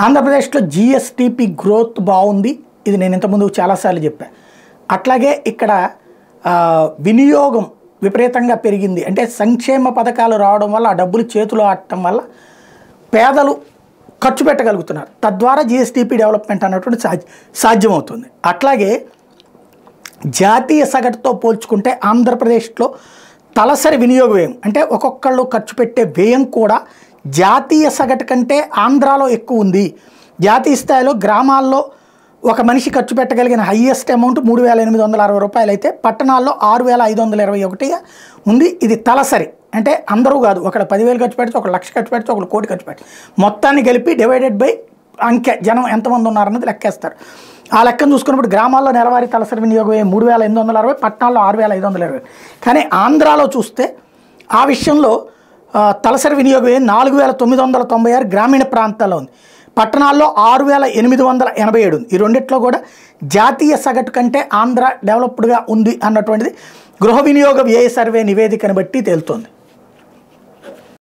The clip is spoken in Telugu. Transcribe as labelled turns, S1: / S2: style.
S1: ఆంధ్రప్రదేశ్లో జిఎస్టిపి గ్రోత్ బాగుంది, ఇది నేను ఇంతకుముందు చాలాసార్లు చెప్పాను. అట్లాగే ఇక్కడ వినియోగం విపరీతంగా పెరిగింది. అంటే సంక్షేమ పథకాలు రావడం వల్ల ఆ డబ్బులు చేతిలో ఆడటం వల్ల పేదలు ఖర్చు పెట్టగలుగుతున్నారు, తద్వారా జిఎస్టిపి డెవలప్మెంట్ అన్నటువంటి సాధ్యమవుతుంది. అట్లాగే జాతీయ సగటుతో పోల్చుకుంటే ఆంధ్రప్రదేశ్లో తలసరి వినియోగ వ్యయం అంటే ఒక్కొక్కళ్ళు ఖర్చు పెట్టే వ్యయం కూడా జాతీయ సగటు కంటే ఆంధ్రాలో ఎక్కువ ఉంది. జాతీయ స్థాయిలో గ్రామాల్లో ఒక మనిషి ఖర్చు పెట్టగలిగిన హయ్యెస్ట్ అమౌంట్ 3,860 రూపాయలు అయితే పట్టణాల్లో 6,521గా ఉంది. ఇది తలసరి అంటే అందరూ కాదు, ఒకడు 10,000 ఖర్చు పెడితే, ఒక 1,00,000 ఖర్చు పెడితే, ఒక 1,00,00,000 ఖర్చు పెడితే, మొత్తాన్ని కలిపి డివైడెడ్ బై అంకె జనం ఎంతమంది ఉన్నారన్నది లెక్కేస్తారు. ఆ లెక్కను చూసుకున్నప్పుడు గ్రామాల్లో నెలవారీ తలసరి వినియోగం 3,860, పట్టణాల్లో 6,520. కానీ ఆంధ్రాలో చూస్తే ఆ విషయంలో తలసరి వినియోగం 4,996 గ్రామీణ ప్రాంతాల్లో ఉంది, పట్టణాల్లో 6,887 ఉంది. ఈ రెండిట్లో కూడా జాతీయ సగటు కంటే ఆంధ్ర డెవలప్డ్గా ఉంది అన్నటువంటిది గృహ వినియోగ వ్యయ సర్వే నివేదికను బట్టి తేలుతోంది.